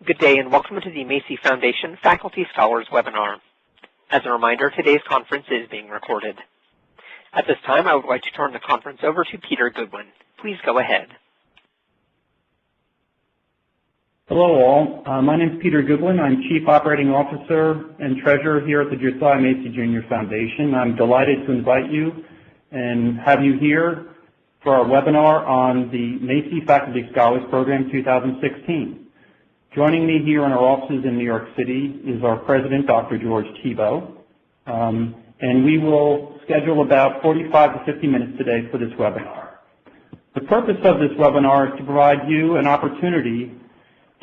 Good day and welcome to the Macy Foundation Faculty Scholars webinar. As a reminder, today's conference is being recorded. At this time, I would like to turn the conference over to Peter Goodwin. Please go ahead. Hello all. My name is Peter Goodwin. I'm Chief Operating Officer and Treasurer here at the Josiah Macy Jr. Foundation. I'm delighted to invite you and have you here for our webinar on the Macy Faculty Scholars Program 2016. Joining me here in our offices in New York City is our President, Dr. George Thibault, and we will schedule about 45 to 50 minutes today for this webinar. The purpose of this webinar is to provide you an opportunity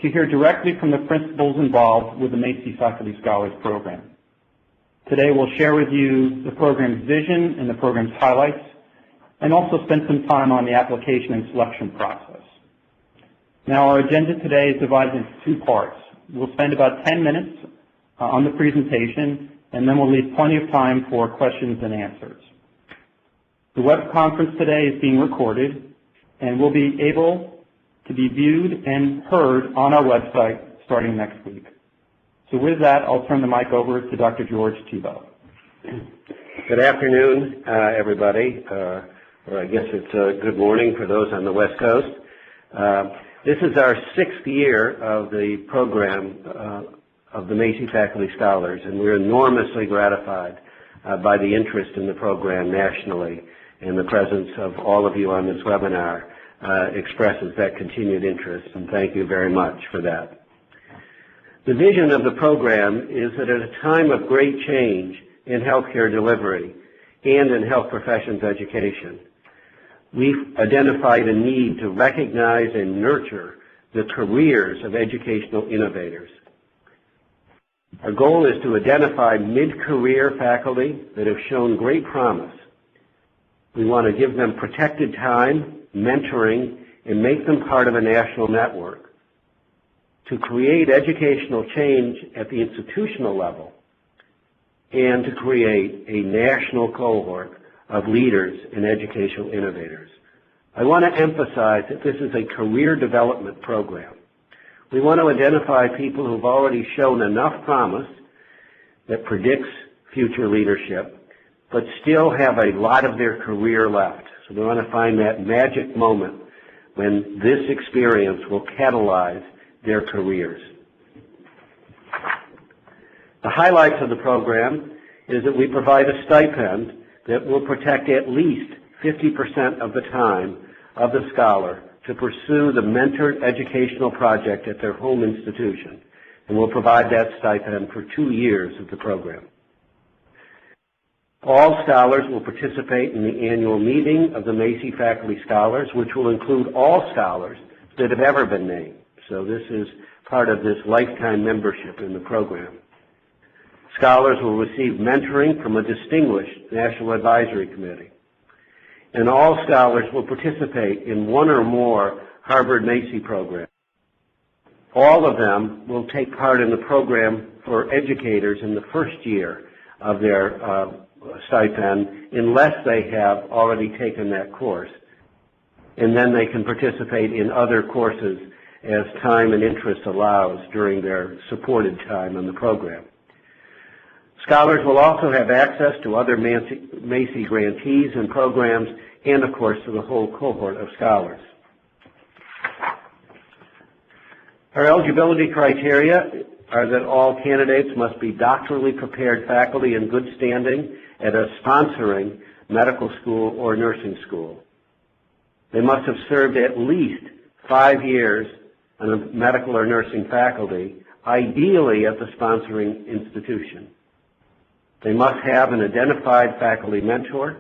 to hear directly from the principals involved with the Macy Faculty Scholars Program. Today we'll share with you the program's vision and the program's highlights, and also spend some time on the application and selection process. Now, our agenda today is divided into two parts. We'll spend about 10 minutes on the presentation, and then we'll leave plenty of time for questions and answers. The web conference today is being recorded and will be able to be viewed and heard on our website starting next week. So with that, I'll turn the mic over to Dr. George Thibault. Good afternoon, everybody. Or I guess it's good morning for those on the West Coast. This is our 6th year of the program of the Macy Faculty Scholars, and we're enormously gratified by the interest in the program nationally, and the presence of all of you on this webinar expresses that continued interest, and thank you very much for that. The vision of the program is that at a time of great change in healthcare delivery and in health professions education, we've identified a need to recognize and nurture the careers of educational innovators. Our goal is to identify mid-career faculty that have shown great promise. We want to give them protected time, mentoring, and make them part of a national network to create educational change at the institutional level and to create a national cohort of leaders and educational innovators. I want to emphasize that this is a career development program. We want to identify people who've already shown enough promise that predicts future leadership, but still have a lot of their career left. So we want to find that magic moment when this experience will catalyze their careers. The highlights of the program is that we provide a stipend that will protect at least 50% of the time of the scholar to pursue the mentored educational project at their home institution, and we'll provide that stipend for 2 years of the program. All scholars will participate in the annual meeting of the Macy Faculty Scholars, which will include all scholars that have ever been named. So this is part of this lifetime membership in the program. Scholars will receive mentoring from a distinguished National Advisory Committee. And all scholars will participate in one or more Harvard Macy programs. All of them will take part in the program for educators in the first year of their stipend unless they have already taken that course. And then they can participate in other courses as time and interest allows during their supported time in the program. Scholars will also have access to other Macy grantees and programs and, of course, to the whole cohort of scholars. Our eligibility criteria are that all candidates must be doctorally prepared faculty in good standing at a sponsoring medical school or nursing school. They must have served at least 5 years on a medical or nursing faculty, ideally at the sponsoring institution. They must have an identified faculty mentor.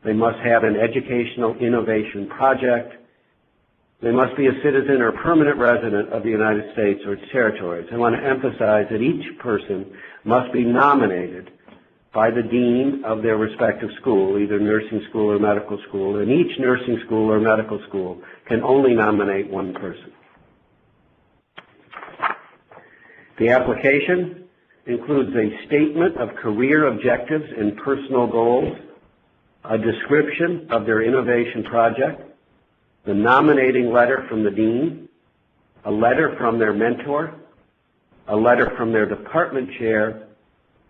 They must have an educational innovation project. They must be a citizen or permanent resident of the United States or its territories. I want to emphasize that each person must be nominated by the dean of their respective school, either nursing school or medical school, and each nursing school or medical school can only nominate one person. The application includes a statement of career objectives and personal goals, a description of their innovation project, the nominating letter from the dean, a letter from their mentor, a letter from their department chair,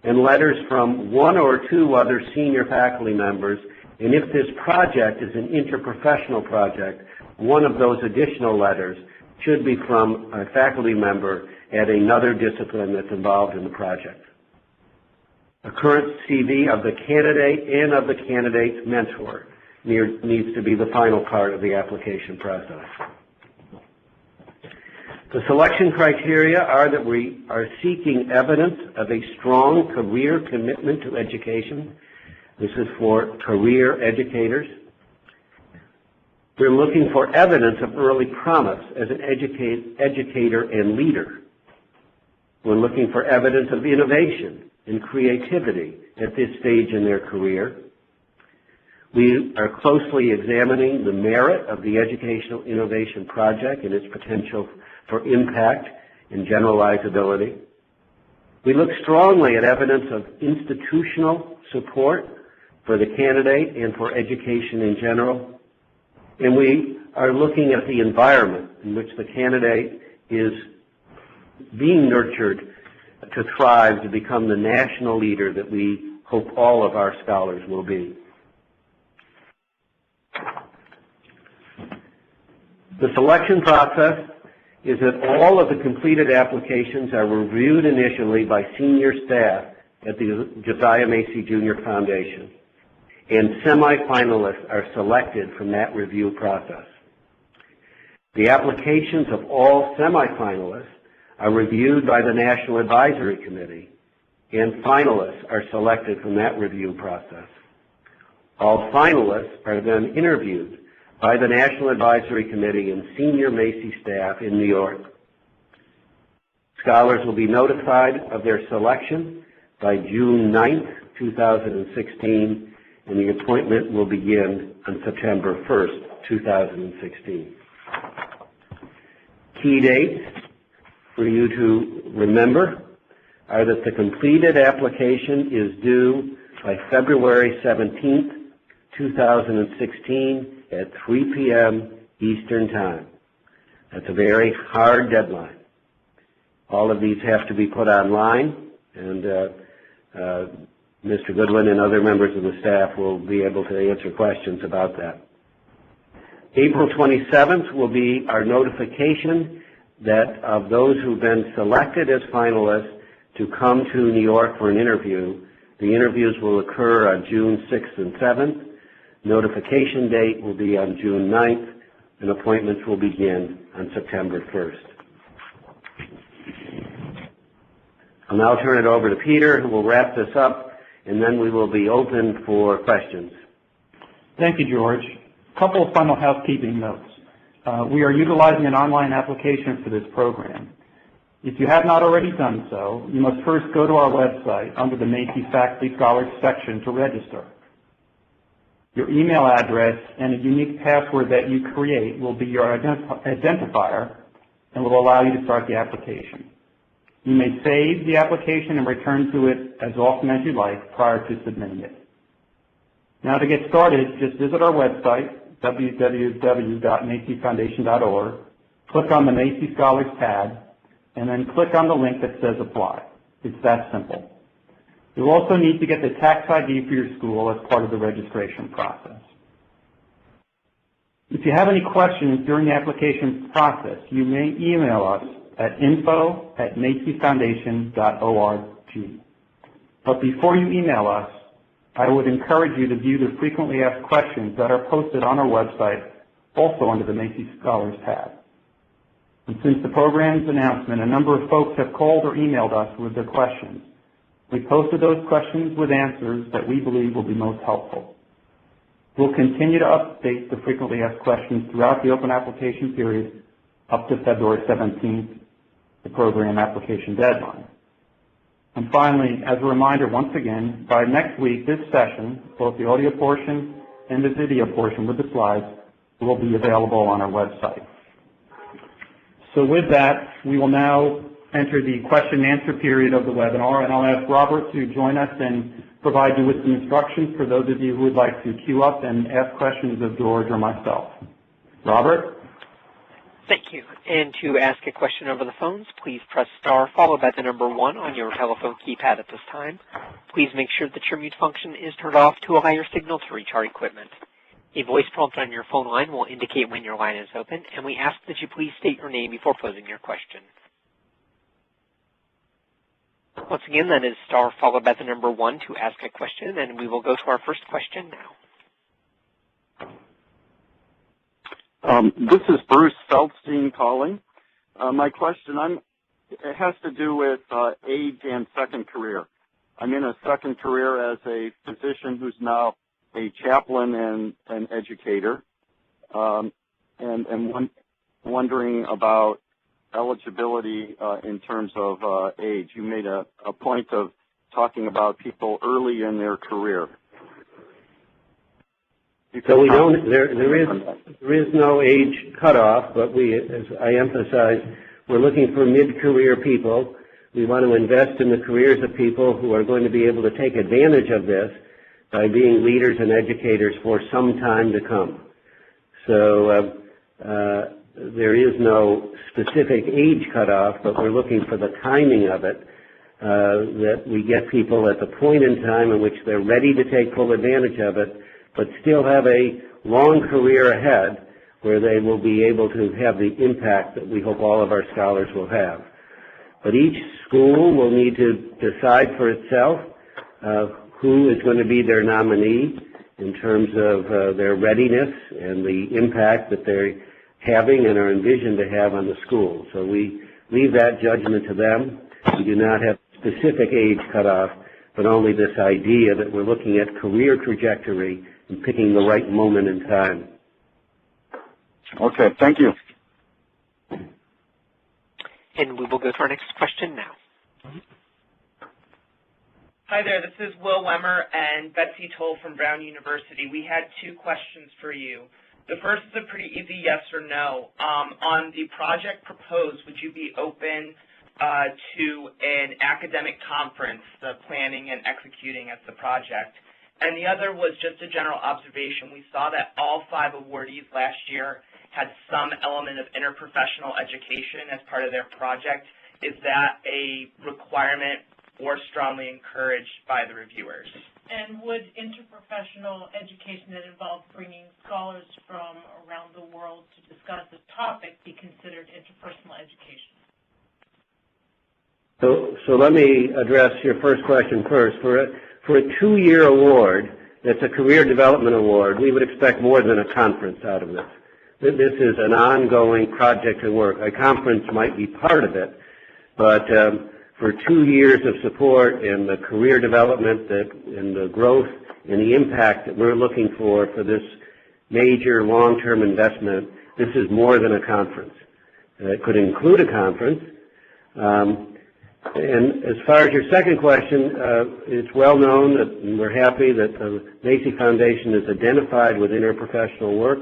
and letters from one or two other senior faculty members. And if this project is an interprofessional project, one of those additional letters should be from a faculty member at another discipline that's involved in the project. A current CV of the candidate and of the candidate's mentor needs to be the final part of the application process. The selection criteria are that we are seeking evidence of a strong career commitment to education. This is for career educators. We're looking for evidence of early promise as an educator and leader. We're looking for evidence of innovation and creativity at this stage in their career. We are closely examining the merit of the Educational Innovation Project and its potential for impact and generalizability. We look strongly at evidence of institutional support for the candidate and for education in general. And we are looking at the environment in which the candidate is being nurtured to thrive to become the national leader that we hope all of our scholars will be. The selection process is that all of the completed applications are reviewed initially by senior staff at the Josiah Macy Jr. Foundation, and semifinalists are selected from that review process. The applications of all semifinalists are reviewed by the National Advisory Committee, and finalists are selected from that review process. All finalists are then interviewed by the National Advisory Committee and senior Macy staff in New York. Scholars will be notified of their selection by June 9th, 2016, and the appointment will begin on September 1st, 2016. Key dates for you to remember are that the completed application is due by February 17th, 2016 at 3 p.m. Eastern Time. That's a very hard deadline. All of these have to be put online, and Mr. Goodwin and other members of the staff will be able to answer questions about that. April 27th will be our notification that of those who've been selected as finalists to come to New York for an interview. The interviews will occur on June 6th and 7th. Notification date will be on June 9th, and appointments will begin on September 1st. I'll now turn it over to Peter, who will wrap this up, and then we will be open for questions. Thank you, George. A couple of final housekeeping notes. We are utilizing an online application for this program. If you have not already done so, you must first go to our website under the Macy Faculty Scholars section to register. Your email address and a unique password that you create will be your identifier and will allow you to start the application. You may save the application and return to it as often as you like prior to submitting it. Now to get started, just visit our website, www.macyfoundation.org, click on the Macy Scholars tab, and then click on the link that says Apply. It's that simple. You'll also need to get the tax ID for your school as part of the registration process. If you have any questions during the application process, you may email us at info@macyfoundation.org. But before you email us, I would encourage you to view the frequently asked questions that are posted on our website, also under the Macy Scholars tab. And since the program's announcement, a number of folks have called or emailed us with their questions. We posted those questions with answers that we believe will be most helpful. We'll continue to update the frequently asked questions throughout the open application period up to February 17th, the program application deadline. And finally, as a reminder, once again, by next week, this session, both the audio portion and the video portion with the slides, will be available on our website. So with that, we will now enter the question and answer period of the webinar, and I'll ask Robert to join us and provide you with some instructions for those of you who would like to queue up and ask questions of George or myself. Robert? Thank you. And to ask a question over the phones, please press star followed by the number 1 on your telephone keypad at this time. Please make sure that your mute function is turned off to allow your signal to reach our equipment. A voice prompt on your phone line will indicate when your line is open, and we ask that you please state your name before posing your question. Once again, that is star followed by the number 1 to ask a question, and we will go to our first question now. This is Bruce Feldstein calling. My question it has to do with age and second career. I'm in a second career as a physician who's now a chaplain and an educator, and wondering about eligibility in terms of age. You made a point of talking about people early in their career. So we don't. There is no age cutoff, but as I emphasize, we're looking for mid-career people. We want to invest in the careers of people who are going to be able to take advantage of this by being leaders and educators for some time to come. So there is no specific age cutoff, but we're looking for the timing of it, that we get people at the point in time in which they're ready to take full advantage of it, but still have a long career ahead where they will be able to have the impact that we hope all of our scholars will have. But each school will need to decide for itself who is going to be their nominee in terms of their readiness and the impact that they're having and are envisioned to have on the school. So we leave that judgment to them. We do not have specific age cutoff, but only this idea that we're looking at career trajectory and picking the right moment in time. Okay, thank you. And we will go to our next question now. Hi there, this is Will Wemmer and Betsy Toll from Brown University. We had 2 questions for you. The first is a pretty easy yes or no. On the project proposed, would you be open to an academic conference, the planning and executing as the project? And the other was just a general observation. We saw that all 5 awardees last year had some element of interprofessional education as part of their project. Is that a requirement or strongly encouraged by the reviewers? And would interprofessional education that involves bringing scholars from around the world to discuss a topic be considered interpersonal education? So let me address your first question first. For a 2-year award, that's a career development award, we would expect more than a conference out of this. This is an ongoing project of work. A conference might be part of it, but for 2 years of support and the career development and the growth and the impact that we're looking for this major long-term investment, this is more than a conference. It could include a conference. And as far as your second question, it's well known that we're happy that the Macy Foundation is identified with interprofessional work,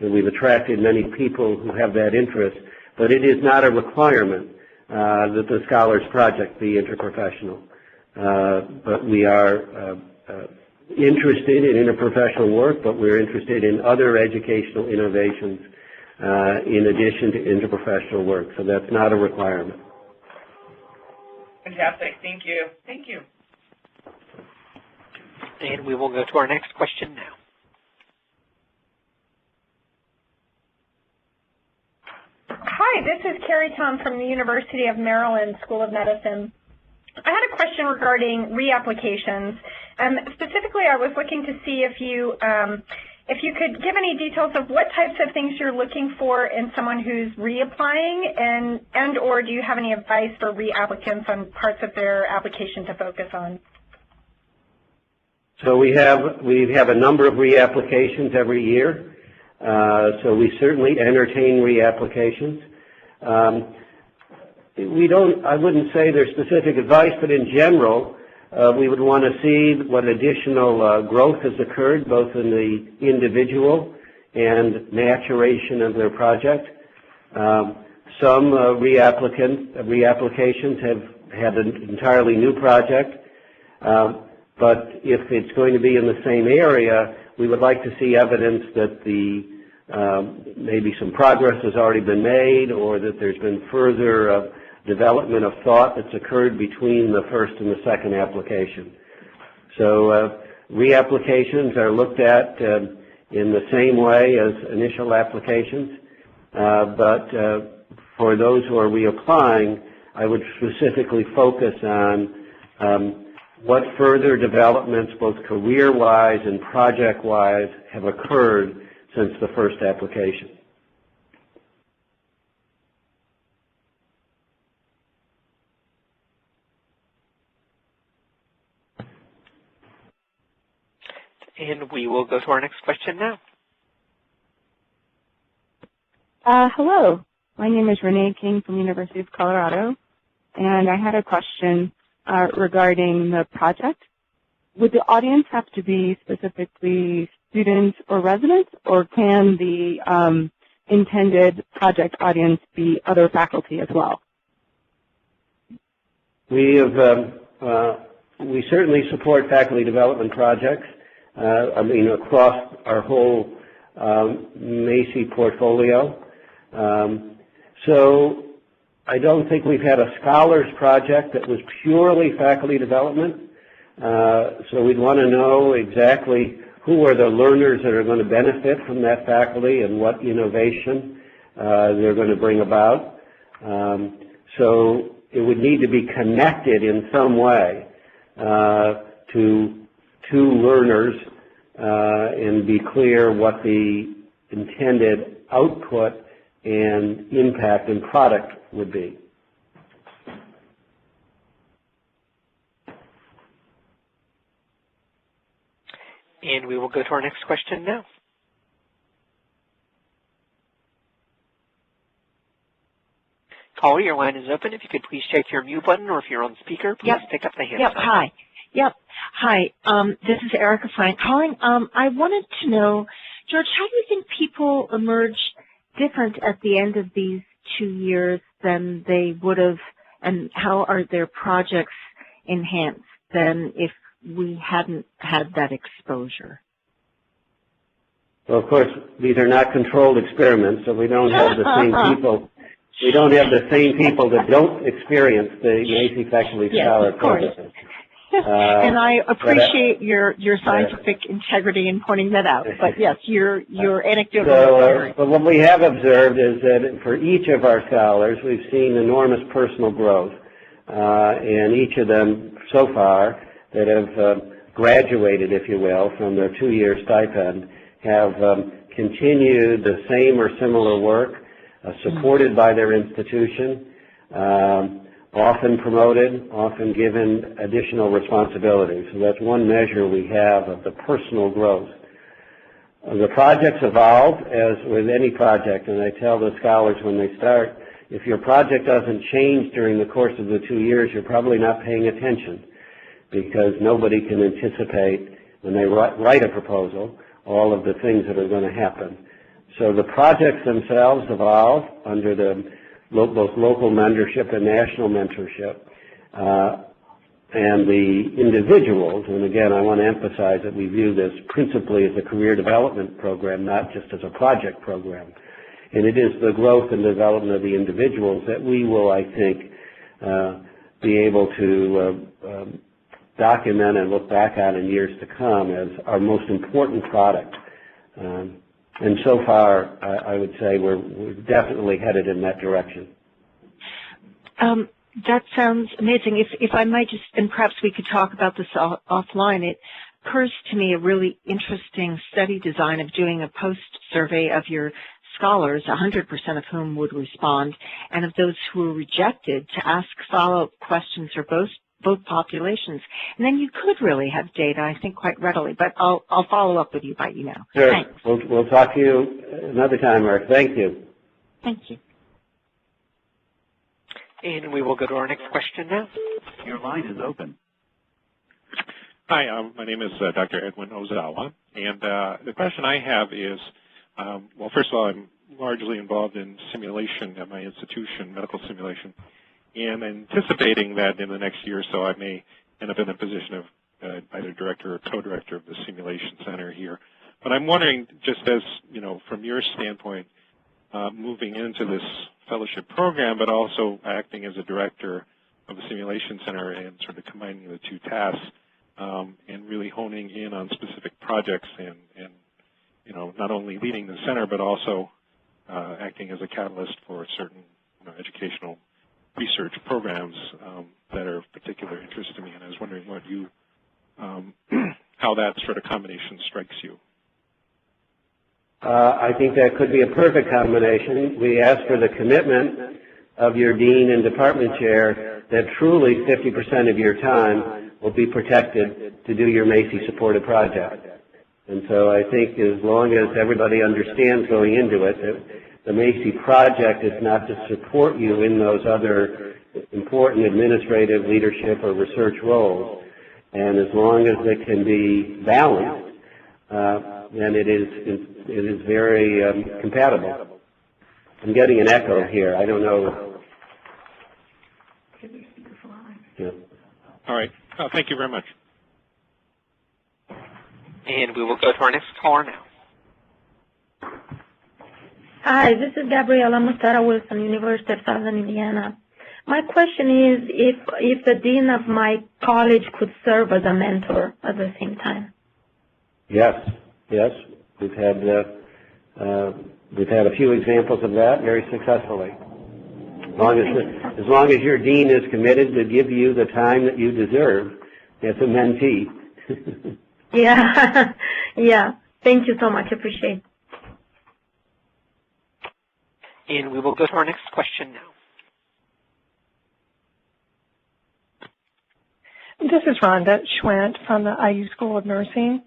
and we've attracted many people who have that interest, but it is not a requirement that the Scholars Project be interprofessional. But we are interested in interprofessional work, but we're interested in other educational innovations in addition to interprofessional work, so that's not a requirement. Fantastic. Thank you. Thank you. And we will go to our next question now. Hi, this is Carrie Tom from the University of Maryland School of Medicine. I had a question regarding reapplications. Specifically, I was looking to see if you could give any details of what types of things you're looking for in someone who's reapplying, and or do you have any advice for reapplicants on parts of their application to focus on? So we have a number of reapplications every year. So we certainly entertain reapplications. I wouldn't say there's specific advice, but in general, we would want to see what additional growth has occurred, both in the individual and maturation of their project. Some reapplications have had an entirely new project, but if it's going to be in the same area, we would like to see evidence that the maybe some progress has already been made, or that there's been further development of thought that's occurred between the first and the second application. So reapplications are looked at in the same way as initial applications, but for those who are reapplying, I would specifically focus on what further developments, both career-wise and project-wise, have occurred since the first application. And we will go to our next question now. Hello. My name is Renee King from the University of Colorado, and I had a question regarding the project. Would the audience have to be specifically students or residents, or can the intended project audience be other faculty as well? We certainly support faculty development projects. Across our whole Macy portfolio. So I don't think we've had a scholars project that was purely faculty development. So we'd want to know exactly who are the learners that are going to benefit from that faculty and what innovation they're going to bring about. So it would need to be connected in some way to learners and be clear what the intended output and impact and product would be. And we will go to our next question now. Caller, your line is open. If you could please check your mute button, or if you're on speaker, please pick up the handset. Hi. This is Erica Frank calling. I wanted to know, George, how do you think people emerge different at the end of these 2 years than they would have, and how are their projects enhanced than if we hadn't had that exposure? Well, of course, these are not controlled experiments, so we don't have the same people. We don't have the same people that don't experience the Macy Faculty Scholar Program. And I appreciate your scientific integrity in pointing that out. But yes, your anecdotal. But what we have observed is that for each of our scholars, we've seen enormous personal growth, and each of them so far that have graduated, if you will, from their 2-year stipend have continued the same or similar work, supported by their institution, often promoted, often given additional responsibilities. So that's one measure we have of the personal growth. The projects evolve, as with any project, and I tell the scholars when they start, if your project doesn't change during the course of the 2 years, you're probably not paying attention, because nobody can anticipate when they write a proposal all of the things that are going to happen. So the projects themselves evolve under the both local mentorship and national mentorship. And the individuals, and again, I want to emphasize that we view this principally as a career development program, not just as a project program. And it is the growth and development of the individuals that we will, I think, be able to document and look back on in years to come as our most important product. And so far, I would say we're definitely headed in that direction. That sounds amazing. If I might just, and perhaps we could talk about this offline, it occurs to me a really interesting study design of doing a post-survey of your scholars, 100% of whom would respond, and of those who were rejected to ask follow-up questions for both populations. And then you could really have data, I think, quite readily. But I'll follow up with you by email. Sure. Thanks. We'll talk to you another time, Eric. Thank you. Thank you. And we will go to our next question now. Your line is open. Hi, my name is Dr. Edwin Ozawa, and the question I have is, well, first of all, I'm largely involved in simulation at my institution, medical simulation, and anticipating that in the next year or so I may end up in a position of either director or co-director of the simulation center here. But I'm wondering, just as, from your standpoint, moving into this fellowship program, but also acting as a director of the Simulation Center and sort of combining the two tasks and really honing in on specific projects and not only leading the center, but also acting as a catalyst for certain educational research programs that are of particular interest to me. And I was wondering what you, how that sort of combination strikes you. I think that could be a perfect combination. We ask for the commitment of your dean and department chair that truly 50% of your time will be protected to do your Macy supported project. And so I think as long as everybody understands going into it that the Macy project is not to support you in those other important administrative, leadership, or research roles, and as long as it can be balanced, then it is very compatible. I'm getting an echo here. I don't know. Yeah. All right. Thank you very much. And we will go to our next caller now. Hi, this is Gabriela Mostara Wilson, University of Southern Indiana. My question is if the dean of my college could serve as a mentor at the same time. Yes. We've had a few examples of that very successfully. As long as your dean is committed to give you the time that you deserve as a mentee. Yeah. Yeah. Thank you so much. I appreciate it. And we will go to our next question now. This is Rhonda Schwent from the IU School of Nursing.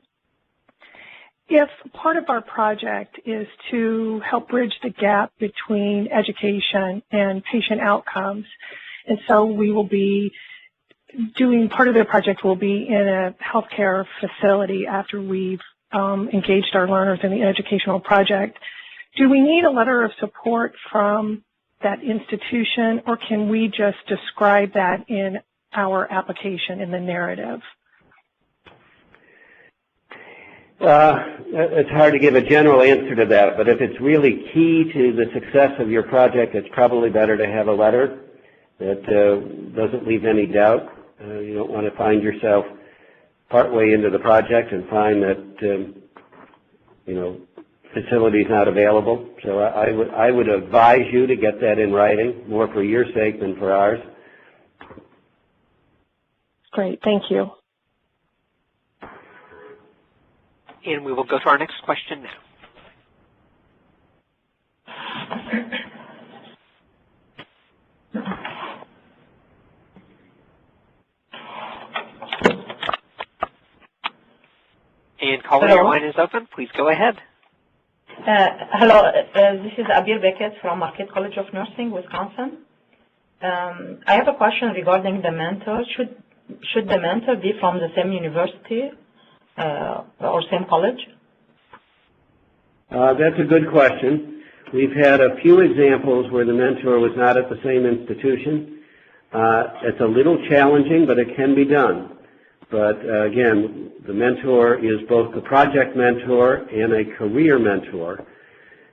If part of our project is to help bridge the gap between education and patient outcomes, and so we will be doing part of the project will be in a healthcare facility after we've engaged our learners in the educational project, do we need a letter of support from that institution, or can we just describe that in our application in the narrative? It's hard to give a general answer to that, but if it's really key to the success of your project, it's probably better to have a letter that doesn't leave any doubt. You don't want to find yourself partway into the project and find that, facility's not available. So I would advise you to get that in writing, more for your sake than for ours. Great, thank you. And we will go to our next question now. And caller, your line is open. Please go ahead. Hello, this is Abir Beckett from Marquette College of Nursing, Wisconsin. I have a question regarding the mentor. Should the mentor be from the same university or same college? That's a good question. We've had a few examples where the mentor was not at the same institution. It's a little challenging, but it can be done. But again, the mentor is both the project mentor and a career mentor.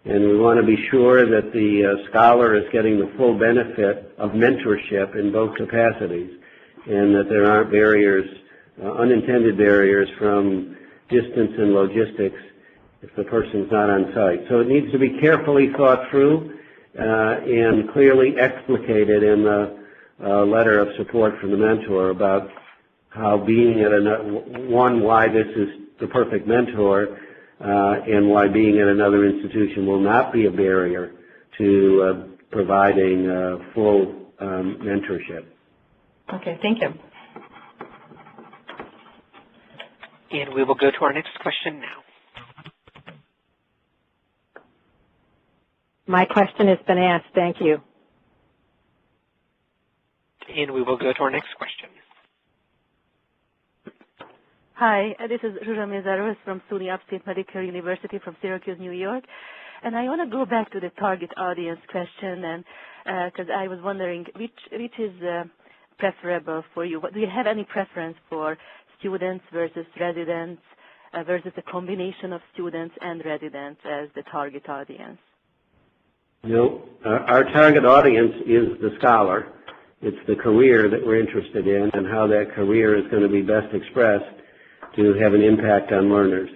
And we want to be sure that the scholar is getting the full benefit of mentorship in both capacities, and that there aren't barriers, unintended barriers from distance and logistics if the person's not on site. So it needs to be carefully thought through and clearly explicated in the letter of support from the mentor about how being at why this is the perfect mentor and why being at another institution will not be a barrier to providing full mentorship. Okay, thank you. And we will go to our next question now. My question has been asked. Thank you. And we will go to our next question. Hi, this is Ruja Mezaros from SUNY Upstate Medicare University from Syracuse, New York. And I want to go back to the target audience question, and because I was wondering which is preferable for you. Do you have any preference for students versus residents versus a combination of students and residents as the target audience? No, our target audience is the scholar. It's the career that we're interested in and how that career is going to be best expressed to have an impact on learners.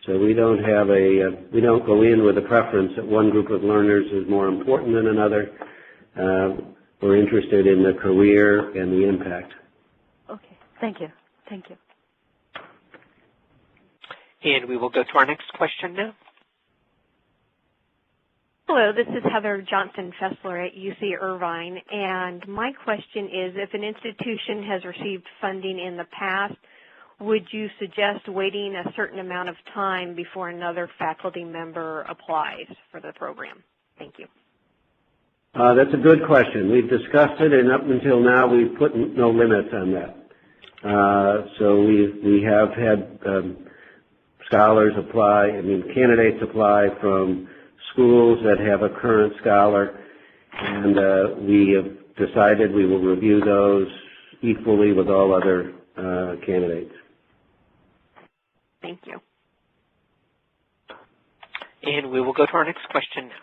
So we don't go in with a preference that one group of learners is more important than another. We're interested in the career and the impact. Okay, thank you. Thank you. And we will go to our next question now. Hello, this is Heather Johnson-Fessler at UC Irvine, and my question is, if an institution has received funding in the past, would you suggest waiting a certain amount of time before another faculty member applies for the program? Thank you. That's a good question. We've discussed it, and up until now, we've put no limits on that. So we have had scholars apply, candidates apply from schools that have a current scholar, and we have decided we will review those equally with all other candidates. Thank you. And we will go to our next question now.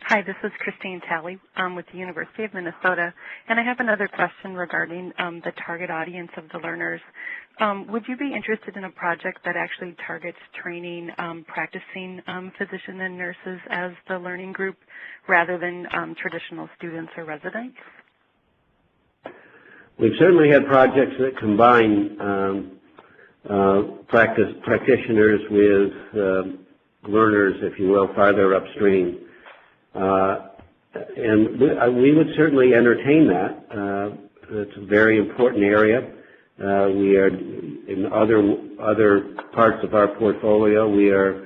Hi, this is Christine Talley with the University of Minnesota, and I have another question regarding the target audience of the learners. Would you be interested in a project that actually targets training practicing physicians and nurses as the learning group rather than traditional students or residents? We've certainly had projects that combine practitioners with learners, if you will, farther upstream. And we would certainly entertain that. It's a very important area. We are, in other parts of our portfolio, we are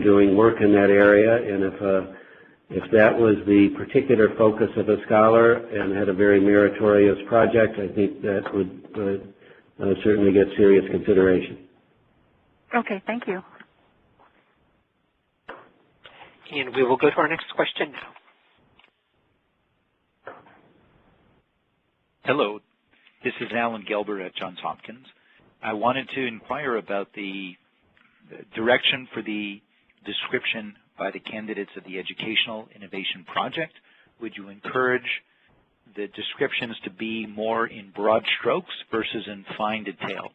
doing work in that area, and if that was the particular focus of a scholar and had a very meritorious project, I think that would certainly get serious consideration. Okay, thank you. And we will go to our next question now. Hello, this is Alan Gelber at Johns Hopkins. I wanted to inquire about the direction for the description by the candidates of the Educational Innovation Project. Would you encourage the descriptions to be more in broad strokes versus in fine detail?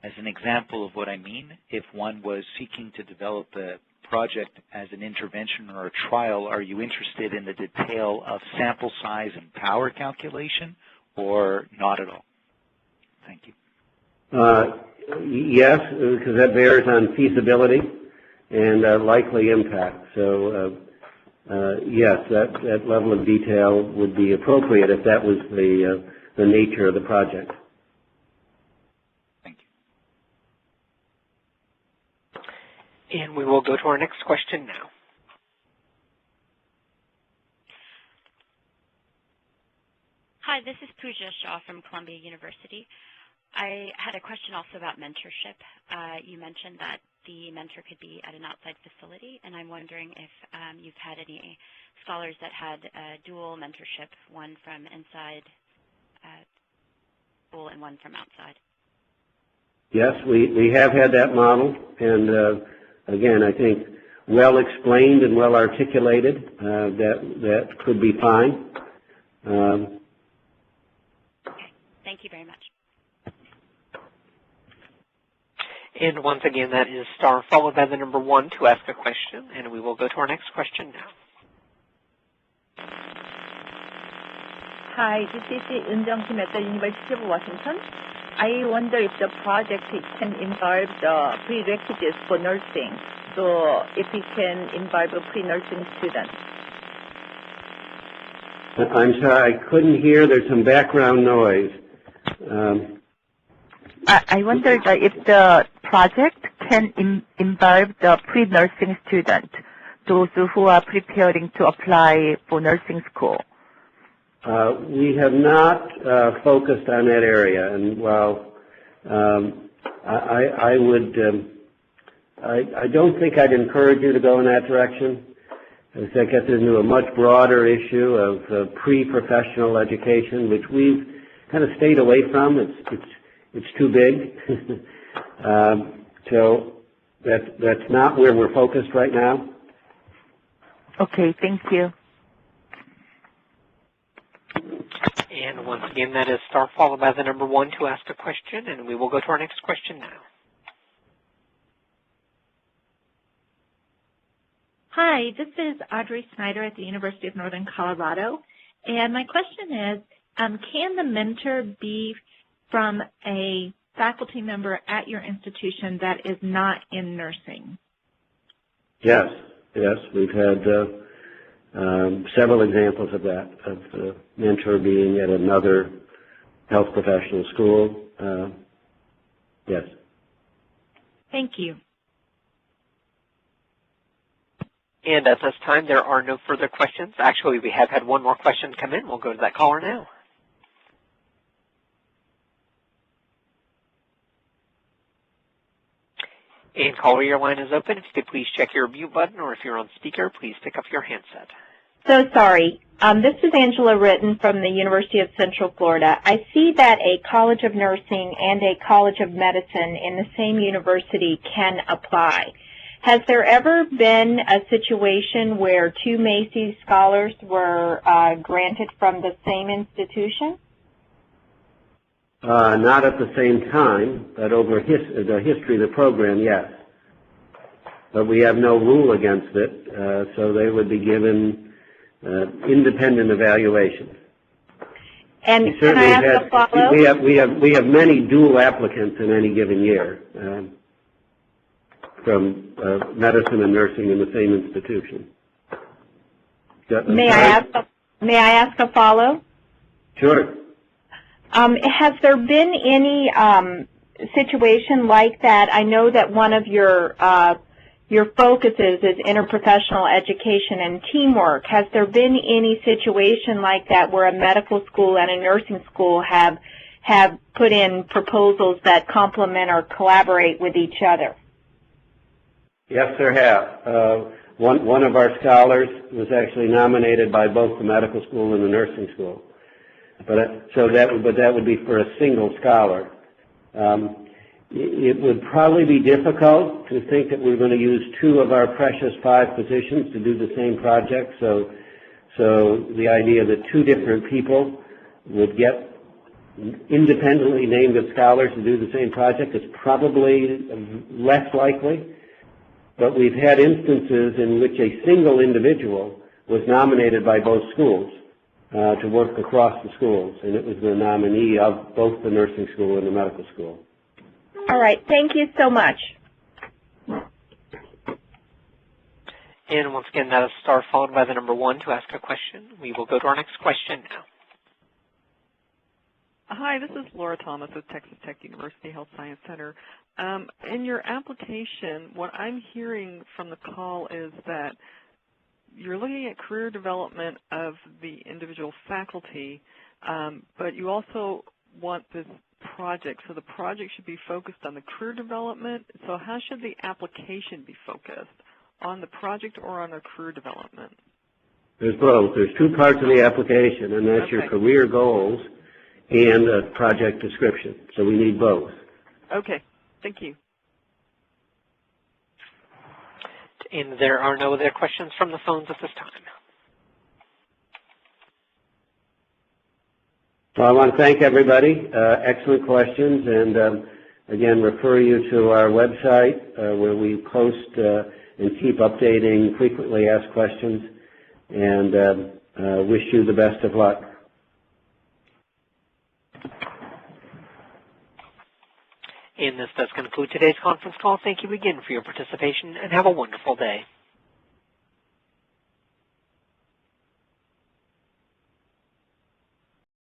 As an example of what I mean, if one was seeking to develop a project as an intervention or a trial, are you interested in the detail of sample size and power calculation, or not at all? Thank you. Yes, because that bears on feasibility and likely impact. So yes, that level of detail would be appropriate if that was the nature of the project. And we will go to our next question now. Hi, this is Pooja Shah from Columbia University. I had a question also about mentorship. You mentioned that the mentor could be at an outside facility, and I'm wondering if you've had any scholars that had dual mentorship, one from inside school and one from outside. Yes, we have had that model, and again, I think well explained and well articulated, that could be fine. Okay. Thank you very much. And once again, that is star followed by the number 1 to ask a question, and we will go to our next question now. Hi, this is Eun Kim at the University of Washington. I wonder if the project can involve the prerequisites for nursing, so if it can involve a pre-nursing student. I'm sorry, I couldn't hear. There's some background noise. I wonder if the project can involve the pre-nursing student, those who are preparing to apply for nursing school. We have not focused on that area, and while I don't think I'd encourage you to go in that direction. That gets into a much broader issue of pre-professional education, which we've kind of stayed away from. it's too big. So that's not where we're focused right now. Okay, thank you. And once again, that is star followed by the number 1 to ask a question, and we will go to our next question now. Hi, this is Audrey Snyder at the University of Northern Colorado. And my question is, can the mentor be from a faculty member at your institution that is not in nursing? Yes, we've had several examples of that, of the mentor being at another health professional school. Yes. Thank you. And at this time, there are no further questions. Actually, we have had one more question come in. We'll go to that caller now. And caller, your line is open. If you could please check your mute button, or if you're on speaker, please pick up your handset. So sorry. This is Angela Ritten from the University of Central Florida. I see that a College of Nursing and a College of Medicine in the same university can apply. Has there ever been a situation where 2 Macy scholars were granted from the same institution? Not at the same time, but over the history of the program, yes. But we have no rule against it, so they would be given independent evaluation. And can I ask a follow-up? We have many dual applicants in any given year from medicine and nursing in the same institution. May I ask a follow? Sure. Has there been any situation like that? I know that one of your focuses is interprofessional education and teamwork. Has there been any situation like that where a medical school and a nursing school have put in proposals that complement or collaborate with each other? Yes, there have. One of our scholars was actually nominated by both the medical school and the nursing school. But that would be for a single scholar. It would probably be difficult to think that we're going to use 2 of our precious 5 physicians to do the same project. So the idea that 2 different people would get independently named as scholars to do the same project is probably less likely. But we've had instances in which a single individual was nominated by both schools to work across the schools, and it was the nominee of both the nursing school and the medical school. All right. Thank you so much. And once again, that is star followed by the number 1 to ask a question. We will go to our next question now. Hi, this is Laura Thomas with Texas Tech University Health Science Center. In your application, what I'm hearing from the call is that you're looking at career development of the individual faculty, but you also want this project. So the project should be focused on the career development. So how should the application be focused? On the project or on the career development? There's both. There's 2 parts of the application, and that's your career goals and a project description. So we need both. Okay. Thank you. And there are no other questions from the phones at this time. Well, I want to thank everybody. Excellent questions, and again, refer you to our website where we post and keep updating frequently asked questions, and wish you the best of luck. And this does conclude today's conference call. Thank you again for your participation, and have a wonderful day.